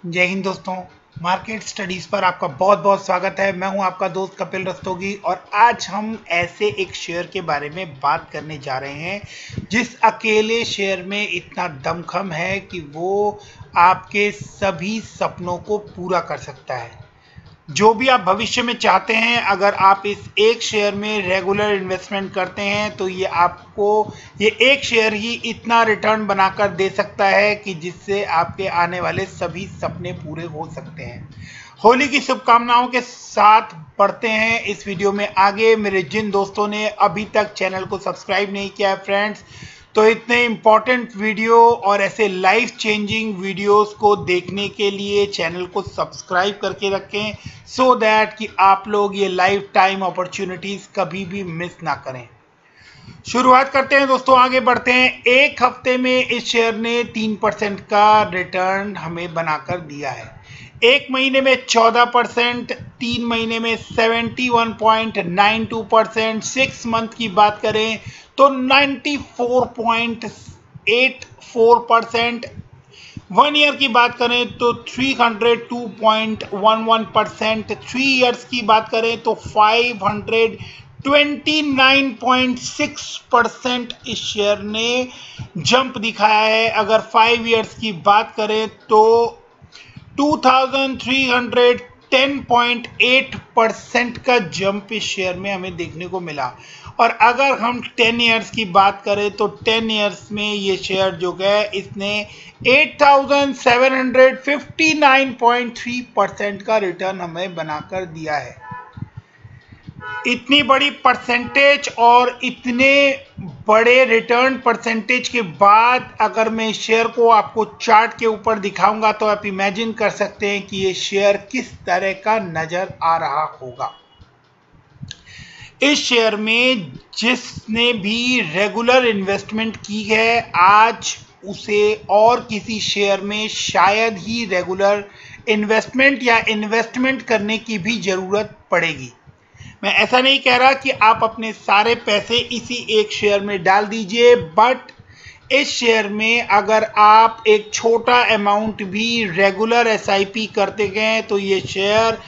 जय हिंद दोस्तों। Market studies पर आपका बहुत बहुत स्वागत है। मैं हूं आपका दोस्त कपिल रस्तोगी और आज हम ऐसे एक शेयर के बारे में बात करने जा रहे हैं जिस अकेले शेयर में इतना दमखम है कि वो आपके सभी सपनों को पूरा कर सकता है। जो भी आप भविष्य में चाहते हैं, अगर आप इस एक शेयर में रेगुलर इन्वेस्टमेंट करते हैं तो ये आपको ये एक शेयर ही इतना रिटर्न बनाकर दे सकता है कि जिससे आपके आने वाले सभी सपने पूरे हो सकते हैं। होली की शुभकामनाओं के साथ बढ़ते हैं इस वीडियो में आगे। मेरे जिन दोस्तों ने अभी तक चैनल को सब्सक्राइब नहीं किया है फ्रेंड्स, तो इतने इम्पॉर्टेंट वीडियो और ऐसे लाइफ चेंजिंग वीडियोस को देखने के लिए चैनल को सब्सक्राइब करके रखें सो दैट कि आप लोग ये लाइफ टाइम अपॉर्चुनिटीज कभी भी मिस ना करें। शुरुआत करते हैं दोस्तों, आगे बढ़ते हैं। एक हफ्ते में इस शेयर ने 3% का रिटर्न हमें बनाकर दिया है। एक महीने में 14%, 3 महीने में 71.92%, 6 मंथ की बात करें तो 94.84%, 1 ईयर की बात करें तो 302.11%, 3 ईयर्स की बात करें तो 529.6% इस शेयर ने जंप दिखाया है। अगर 5 ईयर्स की बात करें तो 2310.8% का जंप इस शेयर में हमें देखने को मिला। और अगर हम 10 ईयर्स की बात करें तो 10 ईयर्स में ये शेयर जो है इसने 8759.3% का रिटर्न हमें बनाकर दिया है। इतनी बड़ी परसेंटेज और इतने बड़े रिटर्न परसेंटेज के बाद अगर मैं शेयर को आपको चार्ट के ऊपर दिखाऊंगा तो आप इमेजिन कर सकते हैं कि ये शेयर किस तरह का नजर आ रहा होगा। इस शेयर में जिसने भी रेगुलर इन्वेस्टमेंट की है आज उसे और किसी शेयर में शायद ही रेगुलर इन्वेस्टमेंट या इन्वेस्टमेंट करने की भी जरूरत पड़ेगी। मैं ऐसा नहीं कह रहा कि आप अपने सारे पैसे इसी एक शेयर में डाल दीजिए, बट इस शेयर में अगर आप एक छोटा अमाउंट भी रेगुलर एसआईपी करते गए तो ये शेयर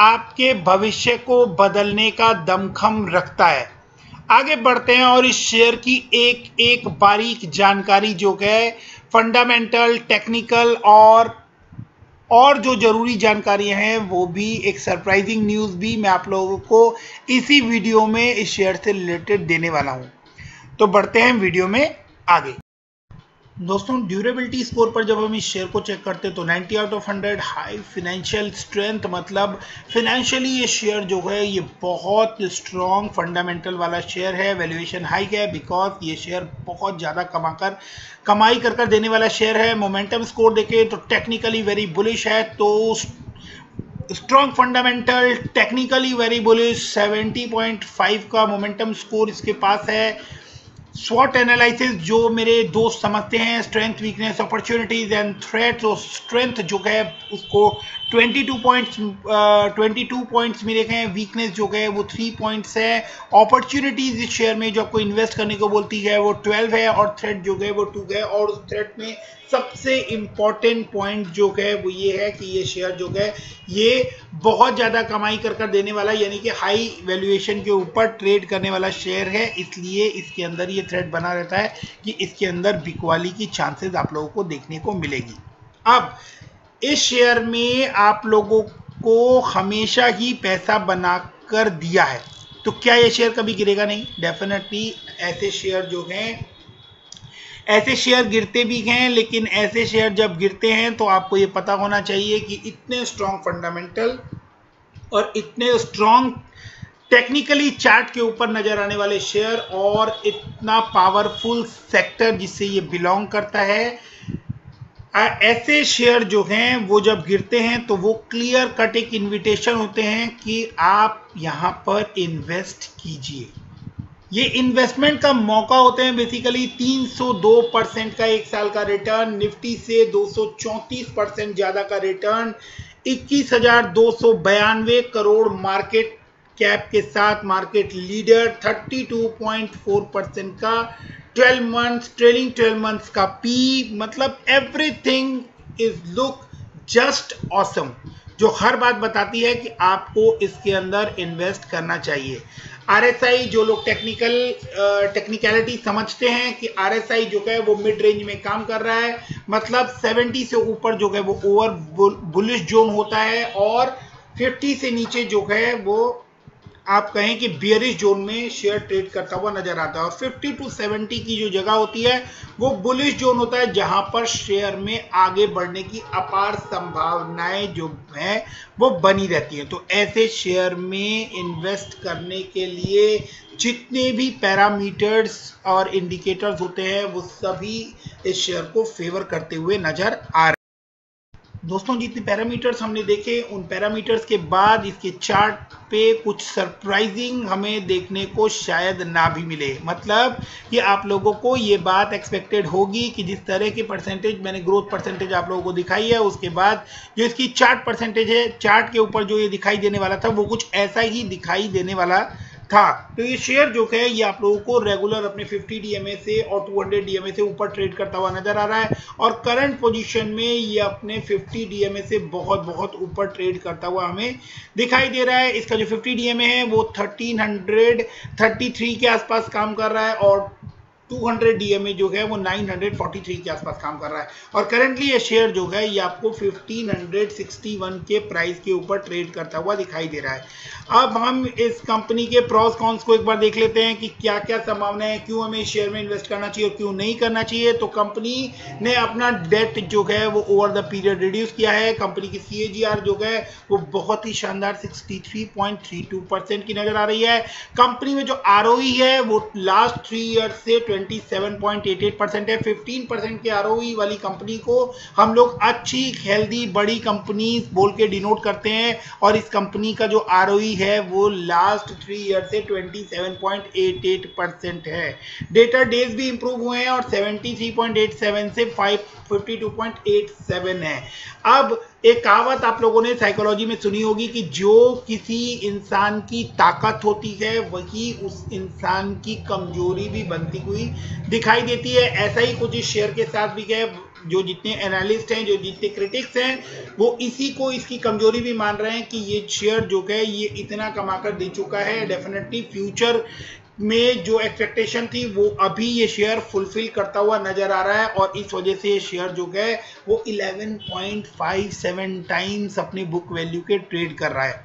आपके भविष्य को बदलने का दमखम रखता है। आगे बढ़ते हैं और इस शेयर की एक एक बारीक जानकारी जो है फंडामेंटल, टेक्निकल और जो जरूरी जानकारियां हैं वो भी, एक सरप्राइजिंग न्यूज़ भी मैं आप लोगों को इसी वीडियो में इस शेयर से रिलेटेड देने वाला हूं। तो बढ़ते हैं वीडियो में आगे। दोस्तों, ड्यूरेबिलिटी स्कोर पर जब हम इस शेयर को चेक करते हैं तो 90 out of 100, high financial strength, मतलब फिनेंशियली ये शेयर जो है ये बहुत स्ट्रॉन्ग फंडामेंटल वाला शेयर है। वैल्यूएशन हाई है बिकॉज ये शेयर बहुत ज़्यादा कमाई कर देने वाला शेयर है। मोमेंटम स्कोर देखें तो टेक्निकली वेरी बुलिश है, तो strong fundamental, technically very bullish, 70.5 का मोमेंटम स्कोर इसके पास है। स्वॉट एनालिसिस जो मेरे दोस्त समझते हैं, strength, weakness, opportunities and threats, और स्ट्रेंथ जो है उसको 22 पॉइंट्स मिले हैं, वीकनेस जो है वो 3 पॉइंट्स है, अपॉर्चुनिटीज इस शेयर में जो आपको इन्वेस्ट करने को बोलती है वो 12 है और थ्रेट जो है वो 2 है। और उस थ्रेट में सबसे इम्पॉर्टेंट पॉइंट जो है वो ये है कि ये शेयर जो है ये बहुत ज़्यादा कमाई कर देने वाला, यानी कि हाई वैल्यूएशन के ऊपर ट्रेड करने वाला शेयर है। इसलिए इसके अंदर ये थ्रेड बना रहता है कि इसके अंदर बिकवाली की चांसेस आप लोगों को देखने को मिलेगी। अब इस शेयर में आप लोगों को हमेशा ही पैसा बनाकर दिया है, तो क्या ये शेयर कभी गिरेगा? नहीं, डेफिनेटली ऐसे शेयर जो हैं, ऐसे शेयर गिरते भी हैं, लेकिन ऐसे शेयर जब गिरते हैं तो आपको ये पता होना चाहिए कि इतने स्ट्रॉन्ग फंडामेंटल और इतने स्ट्रॉन्ग टेक्निकली चार्ट के ऊपर नजर आने वाले शेयर और इतना पावरफुल सेक्टर जिससे ये बिलोंग करता है, ऐसे शेयर जो हैं वो जब गिरते हैं तो वो क्लियर कट एक इन्विटेशन होते हैं कि आप यहाँ पर इन्वेस्ट कीजिए। ये इन्वेस्टमेंट का मौका होते हैं। बेसिकली 302% का एक साल का रिटर्न, निफ्टी से 234% ज्यादा का रिटर्न, 21,292 करोड़ मार्केट कैप के साथ मार्केट लीडर, 32.4% का 12 मंथ्स ट्रेलिंग 12 मंथ्स का पी, मतलब everything is look just awesome, जो हर बात बताती है कि आपको इसके अंदर इन्वेस्ट करना चाहिए। आरएसआई, जो लोग टेक्निकलिटी समझते हैं कि आरएसआई जो है वो मिड रेंज में काम कर रहा है, मतलब 70 से ऊपर जो है वो ओवर बुलिश जोन होता है और 50 से नीचे जो है वो आप कहें कि बियरिश जोन में शेयर ट्रेड करता हुआ नजर आता है। और 50 टू 70 की जो जगह होती है वो बुलिश जोन होता है, जहां पर शेयर में आगे बढ़ने की अपार संभावनाएं जो है वो बनी रहती है। तो ऐसे शेयर में इन्वेस्ट करने के लिए जितने भी पैरामीटर्स और इंडिकेटर्स होते हैं वो सभी इस शेयर को फेवर करते हुए नजर आ रहे हैं। दोस्तों, जितने पैरामीटर्स हमने देखे उन पैरामीटर्स के बाद इसके चार्ट पे कुछ सरप्राइजिंग हमें देखने को शायद ना भी मिले। मतलब कि आप लोगों को ये बात एक्सपेक्टेड होगी कि जिस तरह की परसेंटेज मैंने ग्रोथ परसेंटेज आप लोगों को दिखाई है, उसके बाद जो इसकी चार्ट परसेंटेज है, चार्ट के ऊपर जो ये दिखाई देने वाला था वो कुछ ऐसा ही दिखाई देने वाला था। तो ये शेयर जो है ये आप लोगों को रेगुलर अपने 50 डीएमए से और 200 डीएमए से ऊपर ट्रेड करता हुआ नजर आ रहा है और करंट पोजीशन में ये अपने 50 डीएमए से बहुत बहुत ऊपर ट्रेड करता हुआ हमें दिखाई दे रहा है। इसका जो 50 डीएमए है वो 1333 के आसपास काम कर रहा है और 200 डीएमए जो है वो 943 के आसपास काम कर रहा है और करंटली ये शेयर जो है ये आपको 1561 के प्राइस के ऊपर ट्रेड करता हुआ दिखाई दे रहा है। अब हम इस कंपनी के प्रोस कॉन्स को एक बार देख लेते हैं कि क्या क्या संभावना है, क्यों हमें इस शेयर में इन्वेस्ट करना चाहिए और क्यों नहीं करना चाहिए। तो कंपनी ने अपना डेट जो है वो ओवर द पीरियड रिड्यूस किया है। कंपनी की CAGR जो है वो बहुत ही शानदार 63.32% की नजर आ रही है। कंपनी में जो ROE है वो लास्ट 3 ईयर से 27.88% है। 15% के ROE वाली कंपनी को हम लोग अच्छी हेल्दी बड़ी कंपनी बोल के डिनोट करते हैं और इस कंपनी का जो ROE है वो लास्ट 3 ईयर से 27.88% है। डेटा डेज भी इंप्रूव हुए हैं और 73.87 से 52.87 है। अब एक कहावत आप लोगों ने साइकोलॉजी में सुनी होगी कि जो किसी इंसान की ताकत होती है वही उस इंसान की कमजोरी भी बनती हुई दिखाई देती है। ऐसा ही कुछ इस शेयर के साथ भी है। जो जितने एनालिस्ट हैं, जो जितने क्रिटिक्स हैं, वो इसी को इसकी कमजोरी भी मान रहे हैं कि ये शेयर जो है ये इतना कमाकर दे चुका है। डेफिनेटली फ्यूचर में जो एक्सपेक्टेशन थी वो अभी ये शेयर फुलफिल करता हुआ नजर आ रहा है और इस वजह से ये शेयर जो है वो 11.57 टाइम्स अपनी बुक वैल्यू के ट्रेड कर रहा है।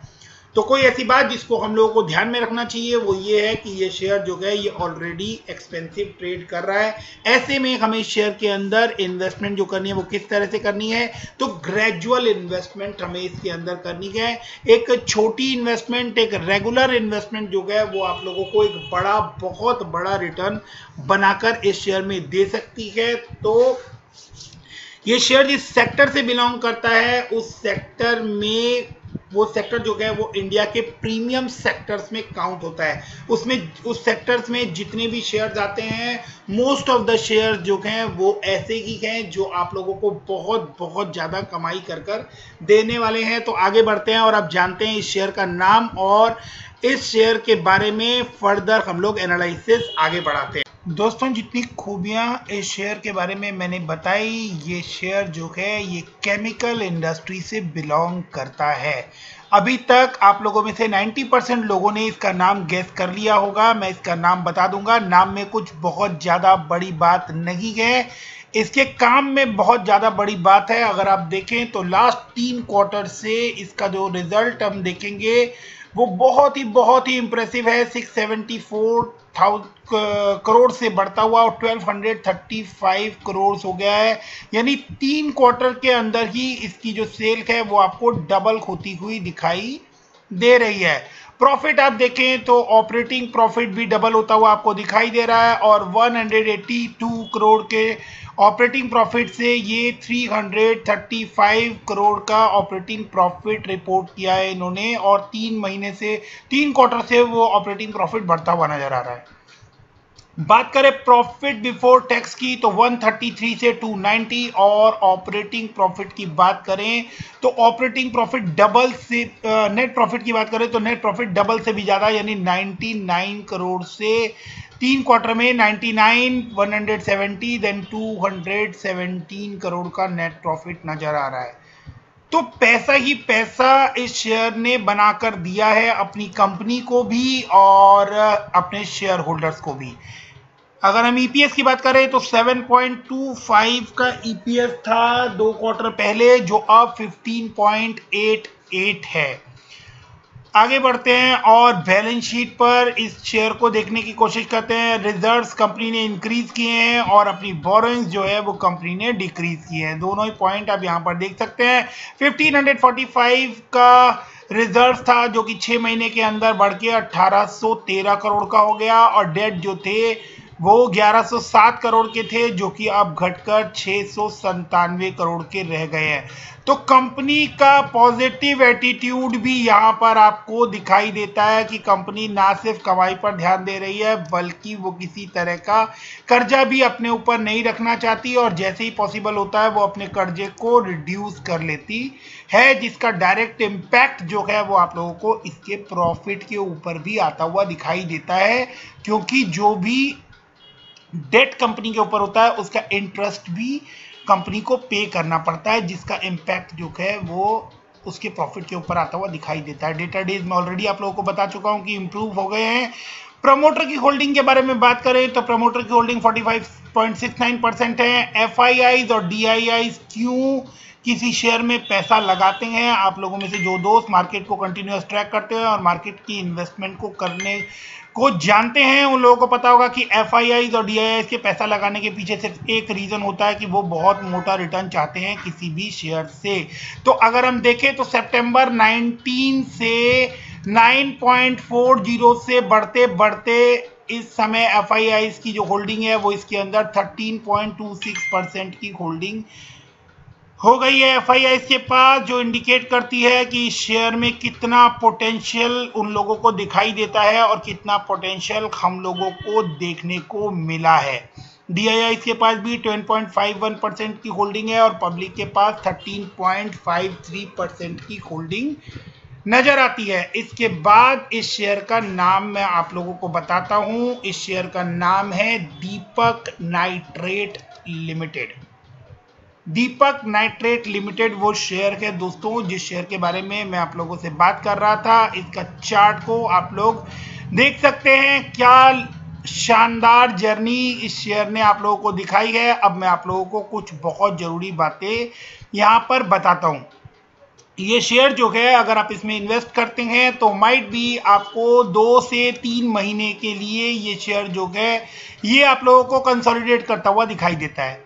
तो कोई ऐसी बात जिसको हम लोगों को ध्यान में रखना चाहिए वो ये है कि ये शेयर जो है ये ऑलरेडी एक्सपेंसिव ट्रेड कर रहा है। ऐसे में हमें शेयर के अंदर इन्वेस्टमेंट जो करनी है वो किस तरह से करनी है, तो ग्रेजुअल इन्वेस्टमेंट हमें इसके अंदर करनी है। एक छोटी इन्वेस्टमेंट, एक रेगुलर इन्वेस्टमेंट जो है वो आप लोगों को एक बड़ा, बहुत बड़ा रिटर्न बनाकर इस शेयर में दे सकती है। तो ये शेयर जिस सेक्टर से बिलोंग करता है उस सेक्टर में, वो सेक्टर जो है वो इंडिया के प्रीमियम सेक्टर्स में काउंट होता है। उसमें उस सेक्टर्स में जितने भी शेयर्स आते हैं, मोस्ट ऑफ द शेयर्स जो हैं वो ऐसे ही हैं जो आप लोगों को बहुत बहुत ज़्यादा कमाई कर देने वाले हैं। तो आगे बढ़ते हैं और अब जानते हैं इस शेयर का नाम और इस शेयर के बारे में फर्दर हम लोग एनालिसिस आगे बढ़ाते हैं। दोस्तों, जितनी खूबियां इस शेयर के बारे में मैंने बताई, ये शेयर जो है ये केमिकल इंडस्ट्री से बिलोंग करता है। अभी तक आप लोगों में से 90% लोगों ने इसका नाम गेस कर लिया होगा। मैं इसका नाम बता दूंगा। नाम में कुछ बहुत ज़्यादा बड़ी बात नहीं है, इसके काम में बहुत ज़्यादा बड़ी बात है। अगर आप देखें तो लास्ट 3 क्वार्टर से इसका जो रिजल्ट हम देखेंगे वो बहुत ही इंप्रेसिव है। 674,000 करोड़ से बढ़ता हुआ और 1235 करोड़ हो गया है। यानी 3 क्वार्टर के अंदर ही इसकी जो सेल है वो आपको डबल होती हुई दिखाई दे रही है। प्रॉफिट आप देखें तो ऑपरेटिंग प्रॉफिट भी डबल होता हुआ आपको दिखाई दे रहा है और 182 करोड़ के ऑपरेटिंग प्रॉफिट से ये 335 करोड़ का ऑपरेटिंग प्रॉफिट रिपोर्ट किया है इन्होंने और 3 क्वार्टर से वो ऑपरेटिंग प्रॉफिट बढ़ता हुआ नजर आ रहा है। बात करें प्रॉफिट बिफोर टैक्स की तो 133 से 290 और ऑपरेटिंग प्रॉफिट की बात करें तो ऑपरेटिंग प्रॉफिट डबल से, नेट प्रॉफिट की बात करें तो नेट प्रॉफिट डबल से भी ज्यादा यानी 99 करोड़ से 3 क्वार्टर में 99, 170 देन 217 करोड़ का नेट प्रॉफिट नजर आ रहा है। तो पैसा ही पैसा इस शेयर ने बनाकर दिया है अपनी कंपनी को भी और अपने शेयर होल्डर्स को भी। अगर हम ईपीएस की बात करें तो 7.25 का ईपीएस था 2 क्वार्टर पहले, जो अब 15.88 है। आगे बढ़ते हैं और बैलेंस शीट पर इस शेयर को देखने की कोशिश करते हैं। रिजर्व्स कंपनी ने इंक्रीज किए हैं और अपनी बोरोइंग्स जो है वो कंपनी ने डिक्रीज किए हैं। दोनों ही पॉइंट आप यहां पर देख सकते हैं। 1545 का रिजर्व था जो कि 6 महीने के अंदर बढ़ के 1813 करोड़ का हो गया, और डेट जो थे वो 1107 करोड़ के थे, जो कि अब घटकर 697 करोड़ के रह गए हैं। तो कंपनी का पॉजिटिव एटीट्यूड भी यहां पर आपको दिखाई देता है कि कंपनी ना सिर्फ कमाई पर ध्यान दे रही है, बल्कि वो किसी तरह का कर्जा भी अपने ऊपर नहीं रखना चाहती, और जैसे ही पॉसिबल होता है वो अपने कर्जे को रिड्यूस कर लेती है, जिसका डायरेक्ट इम्पैक्ट जो है वो आप लोगों को इसके प्रॉफिट के ऊपर भी आता हुआ दिखाई देता है, क्योंकि जो भी डेट कंपनी के ऊपर होता है उसका इंटरेस्ट भी कंपनी को पे करना पड़ता है, जिसका इम्पैक्ट जो है वो उसके प्रॉफिट के ऊपर आता हुआ दिखाई देता है। डेटा डेज में ऑलरेडी आप लोगों को बता चुका हूं कि इंप्रूव हो गए हैं। प्रमोटर की होल्डिंग के बारे में बात करें तो प्रमोटर की होल्डिंग 45.69% है। एफआईआईज और डीआईआईज क्यों किसी शेयर में पैसा लगाते हैं? आप लोगों में से जो दोस्त मार्केट को कंटिन्यूअस ट्रैक करते हैं और मार्केट की इन्वेस्टमेंट को करने को जानते हैं, उन लोगों को पता होगा कि एफआईआईज और डीआईआईज के पैसा लगाने के पीछे सिर्फ एक रीजन होता है कि वो बहुत मोटा रिटर्न चाहते हैं किसी भी शेयर से। तो अगर हम देखें तो सितंबर 19 से 9.40 से बढ़ते बढ़ते इस समय एफआईआईज की जो होल्डिंग है वो इसके अंदर 13.26% की होल्डिंग हो गई है एफआईआईज के पास, जो इंडिकेट करती है कि शेयर में कितना पोटेंशियल उन लोगों को दिखाई देता है और कितना पोटेंशियल हम लोगों को देखने को मिला है। डीआईआईज के पास भी 10.51% की होल्डिंग है और पब्लिक के पास 13.53% की होल्डिंग नजर आती है। इसके बाद इस शेयर का नाम मैं आप लोगों को बताता हूं। इस शेयर का नाम है दीपक नाइट्रेट लिमिटेड। दीपक नाइट्रेट लिमिटेड वो शेयर है दोस्तों जिस शेयर के बारे में मैं आप लोगों से बात कर रहा था। इसका चार्ट को आप लोग देख सकते हैं, क्या शानदार जर्नी इस शेयर ने आप लोगों को दिखाई है। अब मैं आप लोगों को कुछ बहुत जरूरी बातें यहां पर बताता हूं। ये शेयर जो है अगर आप इसमें इन्वेस्ट करते हैं तो माइट भी आपको 2 से 3 महीने के लिए ये शेयर जो है ये आप लोगों को कंसोलिडेट करता हुआ दिखाई देता है,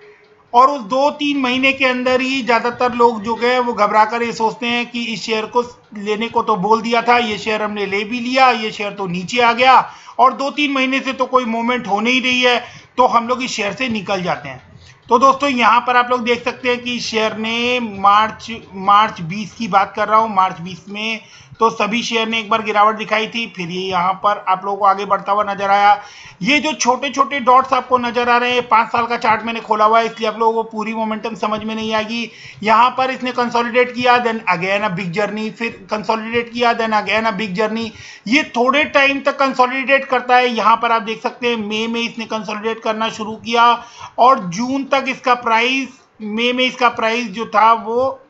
और उस 2-3 महीने के अंदर ही ज्यादातर लोग जो गए वो घबरा कर ये सोचते हैं कि इस शेयर को लेने को तो बोल दिया था, ये शेयर हमने ले भी लिया, ये शेयर तो नीचे आ गया और 2-3 महीने से तो कोई मूवमेंट हो नहीं रही है, तो हम लोग इस शेयर से निकल जाते हैं। तो दोस्तों यहां पर आप लोग देख सकते हैं कि शेयर ने मार्च 20 की बात कर रहा हूं, मार्च 20 में तो सभी शेयर ने एक बार गिरावट दिखाई थी, फिर ये यहां पर आप लोगों को आगे बढ़ता हुआ नजर आया। ये जो छोटे छोटे डॉट्स आपको नजर आ रहे हैं, 5 साल का चार्ट मैंने खोला हुआ है इसलिए आप लोगों को पूरी मोमेंटम समझ में नहीं आएगी। यहां पर इसने कंसोलिडेट किया, then again a big journey, फिर कंसोलिडेट किया, then again a big journey. ये थोड़े टाइम तक कंसोलिडेट करता है। यहां पर आप देख सकते हैं मई में इसने कंसोलिडेट करना शुरू किया और जून तक इसका प्राइस, मई में इसका प्राइस जो था वो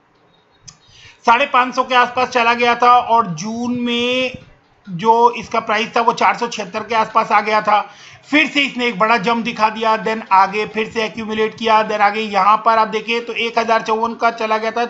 550 के आसपास चला गया था और जून में जो इसका प्राइस था वो 476 के आसपास आ गया था। फिर से इसने एक बड़ा जंप दिखा दिया, देन आगे फिर से एक्यूमुलेट किया, देन आगे यहां पर आप देखिए तो 1054 का चला गया था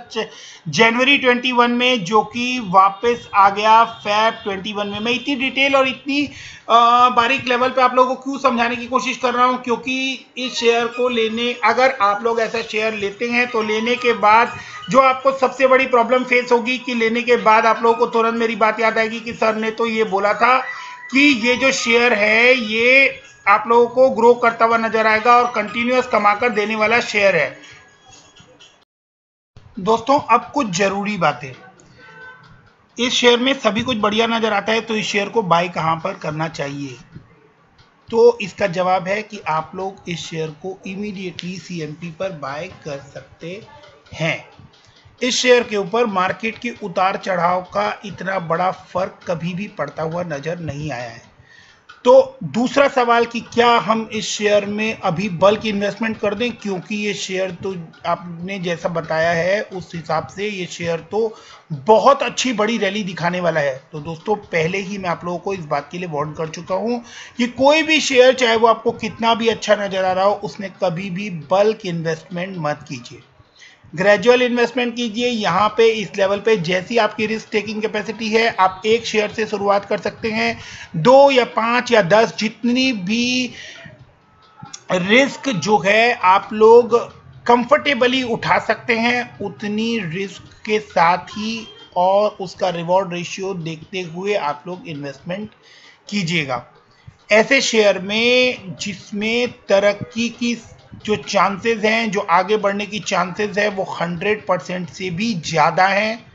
जनवरी 21 में, जो कि वापस आ गया फेब 21 में। मैं इतनी डिटेल और इतनी बारीक लेवल पे आप लोगों को क्यों समझाने की कोशिश कर रहा हूं, क्योंकि इस शेयर को लेने, अगर आप लोग ऐसा शेयर लेते हैं तो लेने के बाद जो आपको सबसे बड़ी प्रॉब्लम फेस होगी कि लेने के बाद आप लोगों को तुरंत मेरी बात याद आएगी कि सर ने तो ये बोला था कि ये जो शेयर है ये आप लोगों को ग्रो करता हुआ नजर आएगा और कंटिन्यूअस कमाकर देने वाला शेयर है। दोस्तों अब कुछ जरूरी बातें, इस शेयर में सभी कुछ बढ़िया नजर आता है तो इस शेयर को बाय कहां पर करना चाहिए? तो इसका जवाब है कि आप लोग इस शेयर को इमीडिएटली सीएमपी पर बाय कर सकते हैं। इस शेयर के ऊपर मार्केट के उतार चढ़ाव का इतना बड़ा फर्क कभी भी पड़ता हुआ नजर नहीं आया है। तो दूसरा सवाल कि क्या हम इस शेयर में अभी बल्क इन्वेस्टमेंट कर दें, क्योंकि ये शेयर तो आपने जैसा बताया है उस हिसाब से ये शेयर तो बहुत अच्छी बड़ी रैली दिखाने वाला है। तो दोस्तों पहले ही मैं आप लोगों को इस बात के लिए वार्न कर चुका हूं कि कोई भी शेयर चाहे वो आपको कितना भी अच्छा नजर आ रहा हो, उसमें कभी भी बल्क इन्वेस्टमेंट मत कीजिए, ग्रेजुअल इन्वेस्टमेंट कीजिए। यहाँ पे इस लेवल पे जैसी आपकी रिस्क टेकिंग कैपेसिटी है, आप एक शेयर से शुरुआत कर सकते हैं, 2 या 5 या 10 जितनी भी रिस्क जो है आप लोग कंफर्टेबली उठा सकते हैं, उतनी रिस्क के साथ ही और उसका रिवॉर्ड रेशियो देखते हुए आप लोग इन्वेस्टमेंट कीजिएगा ऐसे शेयर में जिसमें तरक्की की जो चांसेस हैं, जो आगे बढ़ने की चांसेस है वो 100% से भी ज़्यादा हैं।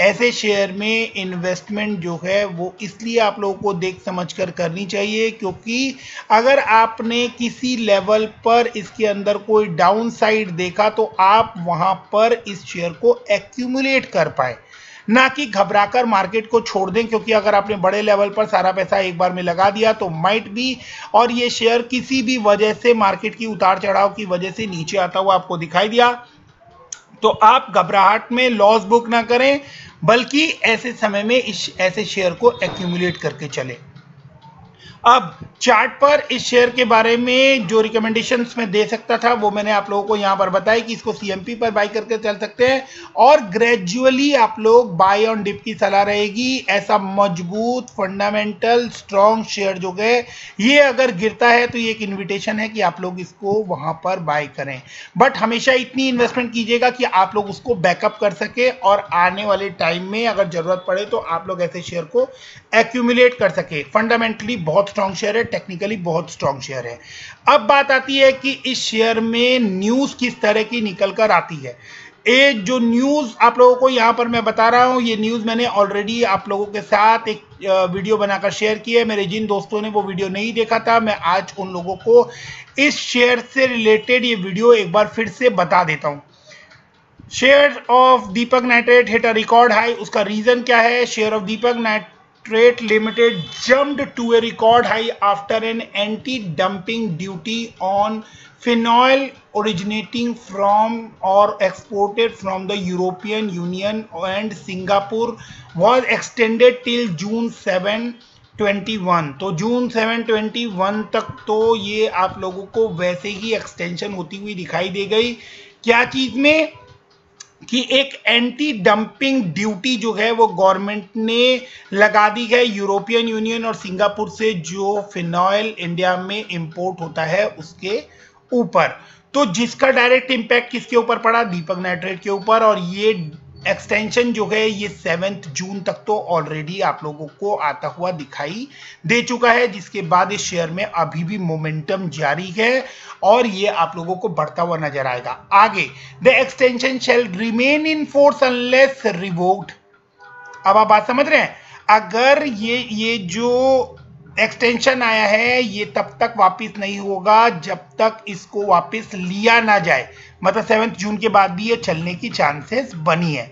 ऐसे शेयर में इन्वेस्टमेंट जो है वो इसलिए आप लोगों को देख समझ कर करनी चाहिए, क्योंकि अगर आपने किसी लेवल पर इसके अंदर कोई डाउन साइड देखा तो आप वहां पर इस शेयर को एक्यूमुलेट कर पाए, ना कि घबराकर मार्केट को छोड़ दें। क्योंकि अगर आपने बड़े लेवल पर सारा पैसा एक बार में लगा दिया तो माइट भी और ये शेयर किसी भी वजह से मार्केट की उतार चढ़ाव की वजह से नीचे आता हुआ आपको दिखाई दिया, तो आप घबराहट में लॉस बुक ना करें, बल्कि ऐसे समय में ऐसे शेयर को एक्यूमुलेट करके चले। अब चार्ट पर इस शेयर के बारे में जो रिकमेंडेशंस मैं दे सकता था वो मैंने आप लोगों को यहां पर बताया कि इसको सीएमपी पर बाय करके चल सकते हैं और ग्रेजुअली आप लोग बाय ऑन डिप की सलाह रहेगी। ऐसा मजबूत फंडामेंटल स्ट्रॉन्ग शेयर जो है ये अगर गिरता है तो ये एक इन्विटेशन है कि आप लोग इसको वहां पर बाय करें, बट हमेशा इतनी इन्वेस्टमेंट कीजिएगा कि आप लोग उसको बैकअप कर सके और आने वाले टाइम में अगर जरूरत पड़े तो आप लोग ऐसे शेयर को एक्यूमुलेट कर सके। फंडामेंटली बहुत स्ट्रॉन्ग शेयर है, टेक्निकली बहुत स्ट्रॉन्ग शेयर है। अब बात आती है कि इस शेयर में न्यूज किस तरह की निकल कर आती है। ये जो न्यूज आप लोगों को यहां पर मैं बता रहा हूं, ये न्यूज मैंने ऑलरेडी आप लोगों के साथ एक वीडियो बनाकर शेयर की है। मेरे जिन दोस्तों ने वो वीडियो नहीं देखा था, मैं आज उन लोगों को इस शेयर से रिलेटेड ये वीडियो एक बार फिर से बता देता हूं। Share of Deepak nitrate hit a record high. उसका रीजन क्या है? Share of Deepak nitrate Limited jumped to a record high after an anti-dumping duty on phenol originating from or exported from the European Union and Singapore was extended till June 7, 21। तो जून 7, 21 तक तो ये आप लोगों को वैसे ही एक्सटेंशन होती हुई दिखाई दे गई। क्या चीज में? कि एक एंटी डंपिंग ड्यूटी जो है वो गवर्नमेंट ने लगा दी है यूरोपियन यूनियन और सिंगापुर से जो फिनॉइल इंडिया में इंपोर्ट होता है उसके ऊपर। तो जिसका डायरेक्ट इंपैक्ट किसके ऊपर पड़ा? दीपक नाइट्रेट के ऊपर। और ये एक्सटेंशन जो है ये 7 जून तक तो ऑलरेडी आप लोगों को आता हुआ दिखाई दे चुका है, जिसके बाद इस शेयर में अभी भी मोमेंटम जारी है और ये आप लोगों को बढ़ता हुआ नजर आएगा आगे। The extension shall remain in force unless revoked. अब आप बात समझ रहे हैं? अगर ये जो एक्सटेंशन आया है ये तब तक वापस नहीं होगा जब तक इसको वापस लिया ना जाए, मतलब 7 जून के बाद भी ये चलने की चांसेस बनी है।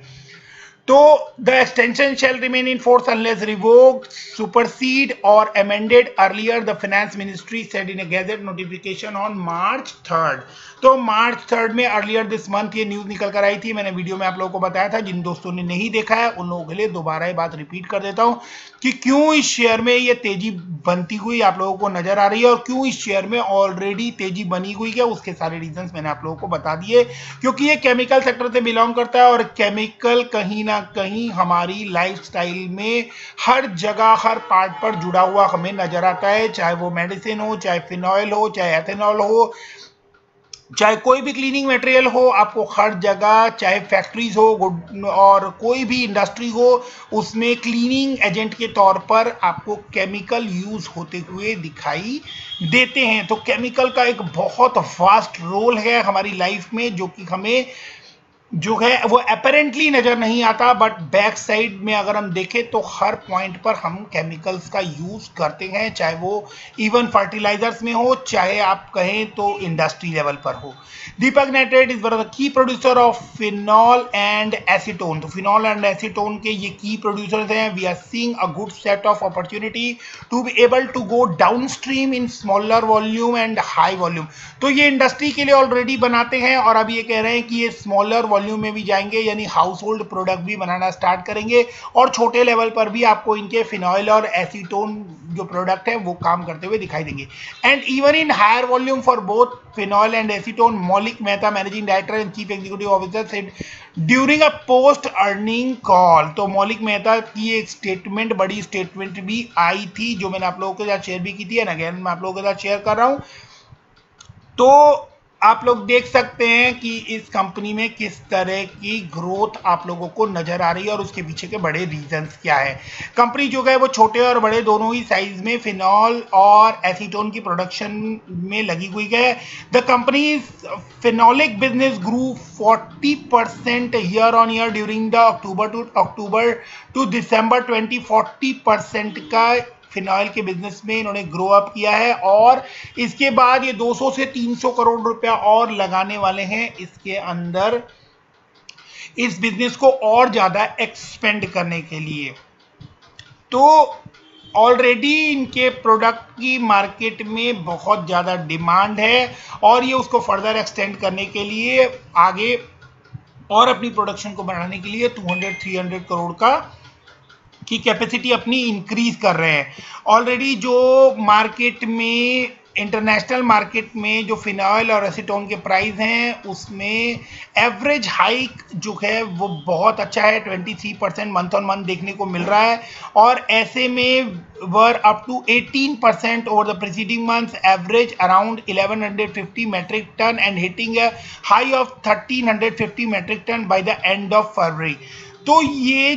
तो the extension shall remain in force unless revoked, supersede और amended earlier, the finance ministry said in a gazette notification on March 3। तो March 3 में अर्लियर दिस मंथ ये न्यूज निकल कर आई थी। मैंने वीडियो में आप लोगों को बताया था, जिन दोस्तों ने नहीं देखा है उन लोगों के लिए दोबारा ये बात रिपीट कर देता हूं कि क्यों इस शेयर में ये तेजी बनती हुई आप लोगों को नजर आ रही है और क्यों इस शेयर में ऑलरेडी तेजी बनी हुई है। उसके सारे रीजंस मैंने आप लोगों को बता दिए, क्योंकि ये केमिकल सेक्टर से बिलोंग करता है और केमिकल कहीं ना कहीं हमारी लाइफस्टाइल में हर जगह हर पार्ट पर जुड़ा हुआ हमें नजर आता है, चाहे वो मेडिसिन हो, चाहे फिनॉइल हो, चाहे एथेनॉल हो, चाहे कोई भी क्लीनिंग मटेरियल हो, आपको हर जगह, चाहे फैक्ट्रीज हो और कोई भी इंडस्ट्री हो, उसमें क्लीनिंग एजेंट के तौर पर आपको केमिकल यूज होते हुए दिखाई देते हैं। तो केमिकल का एक बहुत वास्ट रोल है हमारी लाइफ में, जो कि हमें जो है वो अपेरेंटली नजर नहीं आता, बट बैक साइड में अगर हम देखें तो हर पॉइंट पर हम केमिकल्स का यूज करते हैं, चाहे वो इवन फर्टिलाइजर्स में हो, चाहे आप कहें तो इंडस्ट्री लेवल पर हो। Deepak nitrite is one of the key producer of phenol and acetone. तो फिनॉल एंड एसीटोन के ये की प्रोड्यूसर्स हैं। We are seeing a good set of opportunity to be able to go down stream in smaller volume and high volume. तो ये industry के लिए already बनाते हैं और अब ये कह रहे हैं कि ये स्मॉलर वॉल्यूम में भी जाएंगे, यानी हाउस होल्ड प्रोडक्ट भी बनाना स्टार्ट करेंगे और छोटे लेवल पर भी आपको इनके फिनॉइल और एसीटोन जो प्रोडक्ट है वो काम करते हुए दिखाई देंगे। And even in higher volume for both phenol and acetone, Maulik Mehta managing director and chief executive officer said during a post earning call. तो मौलिक मेहता की एक स्टेटमेंट, बड़ी स्टेटमेंट भी आई थी जो मैंने आप लोगों के साथ शेयर भी की थी, एंड अगेन मैं आप लोगों के साथ शेयर कर रहा हूं। तो आप लोग देख सकते हैं कि इस कंपनी में किस तरह की ग्रोथ आप लोगों को नजर आ रही है और उसके पीछे के बड़े रीजंस क्या है। कंपनी जो है वो छोटे और बड़े दोनों ही साइज में फिनॉल और एसीटोन की प्रोडक्शन में लगी हुई है। The company phenolic business grew 40% year on year during the October to December 2040% का फिनॉइल के बिजनेस में इन्होंने ग्रो अप किया है और इसके बाद ये 200 से 300 करोड़ रुपया और लगाने वाले हैं इसके अंदर, इस बिजनेस को और ज्यादा एक्सपेंड करने के लिए। तो ऑलरेडी इनके प्रोडक्ट की मार्केट में बहुत ज्यादा डिमांड है और ये उसको फर्दर एक्सटेंड करने के लिए आगे और अपनी प्रोडक्शन को बढ़ाने के लिए 200-300 करोड़ का की कैपेसिटी अपनी इंक्रीज कर रहे हैं। ऑलरेडी जो मार्केट में, इंटरनेशनल मार्केट में जो फिनॉइल और एसीटोन के प्राइस हैं उसमें एवरेज हाइक जो है वो बहुत अच्छा है, 23% मंथ ऑन मंथ देखने को मिल रहा है और ऐसे में were up to 18% over the preceding months, average around 1150 metric ton and hitting a high of 1350 metric ton by the end of February. तो ये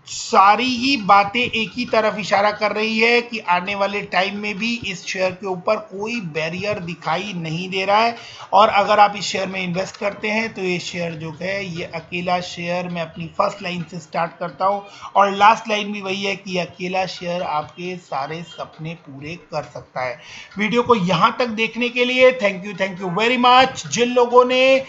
सारी ही बातें एक ही तरफ इशारा कर रही है कि आने वाले टाइम में भी इस शेयर के ऊपर कोई बैरियर दिखाई नहीं दे रहा है और अगर आप इस शेयर में इन्वेस्ट करते हैं तो ये शेयर जो है ये अकेला शेयर, मैं अपनी फर्स्ट लाइन से स्टार्ट करता हूं और लास्ट लाइन भी वही है कि अकेला शेयर आपके सारे सपने पूरे कर सकता है। वीडियो को यहां तक देखने के लिए थैंक यू वेरी मच। जिन लोगों ने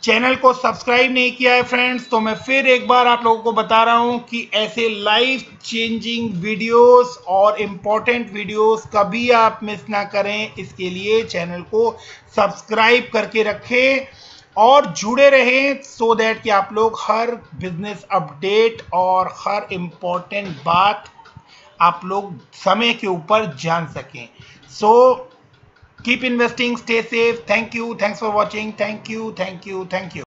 चैनल को सब्सक्राइब नहीं किया है फ्रेंड्स, तो मैं फिर एक बार आप लोगों को बता रहा हूं कि ऐसे लाइफ चेंजिंग वीडियोस और इम्पोर्टेंट वीडियोस कभी आप मिस ना करें, इसके लिए चैनल को सब्सक्राइब करके रखें और जुड़े रहें सो दैट कि आप लोग हर बिजनेस अपडेट और हर इम्पोर्टेंट बात आप लोग समय के ऊपर जान सकें। सो keep investing, stay safe. Thank you, thanks for watching. Thank you.